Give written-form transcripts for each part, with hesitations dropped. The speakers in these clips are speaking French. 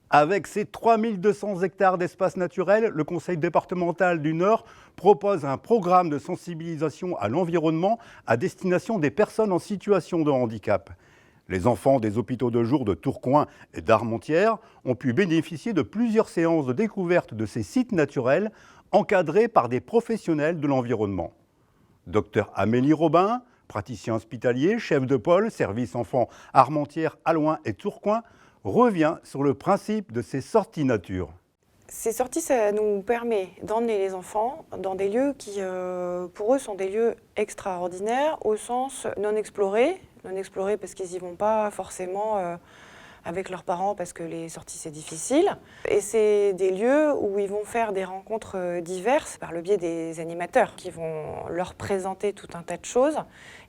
Avec ses 3200 hectares d'espace naturel, le Conseil départemental du Nord propose un programme de sensibilisation à l'environnement à destination des personnes en situation de handicap. Les enfants des hôpitaux de jour de Tourcoing et d'Armentières ont pu bénéficier de plusieurs séances de découverte de ces sites naturels encadrés par des professionnels de l'environnement. Docteur Amélie Robin, praticien hospitalier, chef de pôle, service enfants Armentières, Alouin et Tourcoing, revient sur le principe de ces sorties nature. Ces sorties, ça nous permet d'emmener les enfants dans des lieux qui, pour eux, sont des lieux extraordinaires, au sens non explorés parce qu'ils n'y vont pas forcément avec leurs parents, parce que les sorties, c'est difficile. Et c'est des lieux où ils vont faire des rencontres diverses par le biais des animateurs qui vont leur présenter tout un tas de choses.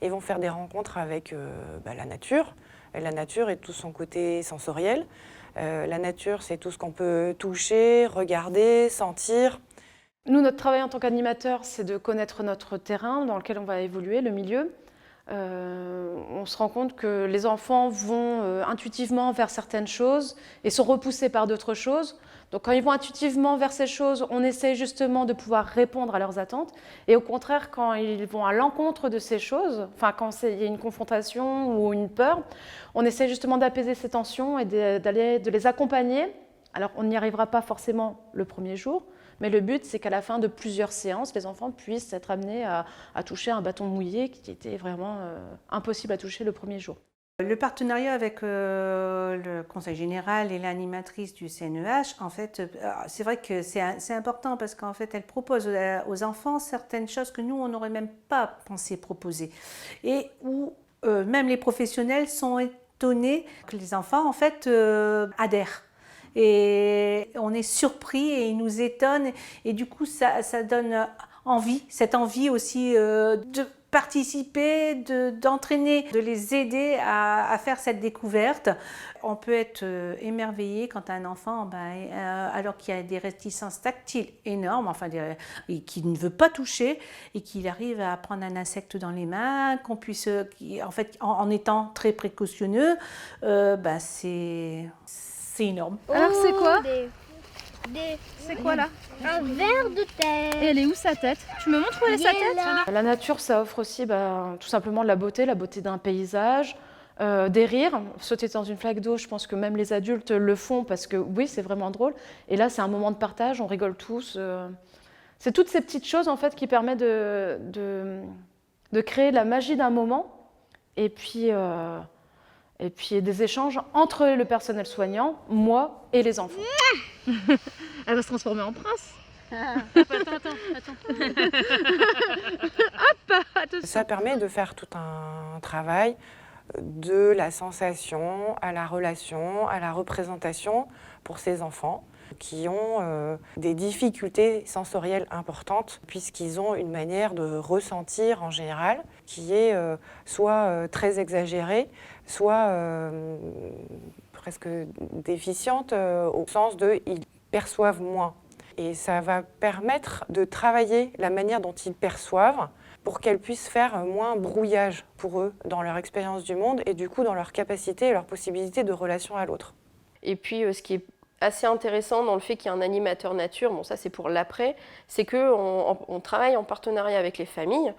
Ils vont faire des rencontres avec la nature. Et la nature est tout son côté sensoriel. La nature, c'est tout ce qu'on peut toucher, regarder, sentir. Nous, notre travail en tant qu'animateur, c'est de connaître notre terrain dans lequel on va évoluer, le milieu. On se rend compte que les enfants vont intuitivement vers certaines choses et sont repoussés par d'autres choses. Donc quand ils vont intuitivement vers ces choses, on essaie justement de pouvoir répondre à leurs attentes. Et au contraire, quand ils vont à l'encontre de ces choses, enfin quand il y a une confrontation ou une peur, on essaie justement d'apaiser ces tensions et de les accompagner. Alors on n'y arrivera pas forcément le premier jour, mais le but, c'est qu'à la fin de plusieurs séances, les enfants puissent être amenés à toucher un bâton mouillé qui était vraiment impossible à toucher le premier jour. Le partenariat avec le Conseil général et l'animatrice du CNEH, en fait, c'est vrai que c'est important parce qu'en fait, elle propose aux enfants certaines choses que nous, on n'aurait même pas pensé proposer. Et où même les professionnels sont étonnés que les enfants, en fait, adhèrent. Et on est surpris et ils nous étonnent. Et du coup, ça donne envie, cette envie aussi de participer, d'entraîner, de les aider à faire cette découverte. On peut être émerveillé quand un enfant, alors qu'il y a des réticences tactiles énormes, et qu'il ne veut pas toucher, et qu'il arrive à prendre un insecte dans les mains, qu'on puisse, en fait, en étant très précautionneux, c'est énorme. Alors c'est quoi ? C'est quoi là? Un ver de terre. Et elle est où sa tête? Tu me montres où est sa tête? La nature, ça offre aussi tout simplement de la beauté d'un paysage, des rires. Sauter dans une flaque d'eau, je pense que même les adultes le font parce que oui, c'est vraiment drôle. Et là, c'est un moment de partage, on rigole tous. C'est toutes ces petites choses en fait qui permettent de créer la magie d'un moment et puis des échanges entre le personnel soignant, moi et les enfants. Elle va se transformer en prince. Attends. Hop, Ça permet de faire tout un travail de la sensation à la relation, à la représentation pour ces enfants qui ont des difficultés sensorielles importantes puisqu'ils ont une manière de ressentir en général qui est soit très exagérée, soit presque déficiente au sens de ils perçoivent moins. Et ça va permettre de travailler la manière dont ils perçoivent pour qu'elles puissent faire moins brouillage pour eux dans leur expérience du monde et du coup dans leur capacité et leur possibilité de relation à l'autre. Et puis ce qui est assez intéressant dans le fait qu'il y ait un animateur nature, bon ça c'est pour l'après, c'est qu'on travaille en partenariat avec les familles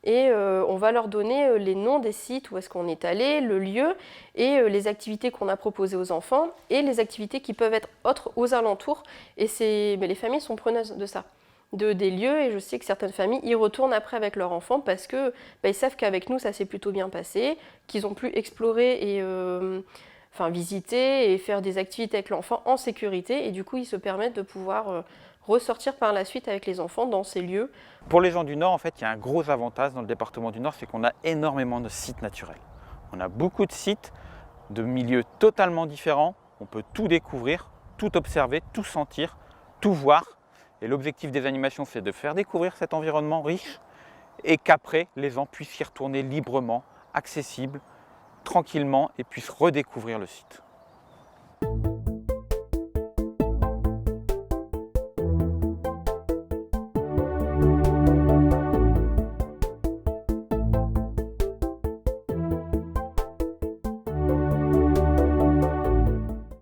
et on va leur donner les noms des sites où est-ce qu'on est allé, le lieu et les activités qu'on a proposées aux enfants et les activités qui peuvent être autres aux alentours. Et les familles sont preneuses de ça, des lieux, et je sais que certaines familles y retournent après avec leurs enfants parce que ils savent qu'avec nous ça s'est plutôt bien passé, qu'ils ont pu explorer et visiter et faire des activités avec l'enfant en sécurité et du coup ils se permettent de pouvoir ressortir par la suite avec les enfants dans ces lieux. Pour les gens du Nord, en fait, il y a un gros avantage dans le département du Nord, c'est qu'on a énormément de sites naturels. On a beaucoup de sites de milieux totalement différents, on peut tout découvrir, tout observer, tout sentir, tout voir. Et l'objectif des animations, c'est de faire découvrir cet environnement riche et qu'après, les gens puissent y retourner librement, accessible, tranquillement et puissent redécouvrir le site.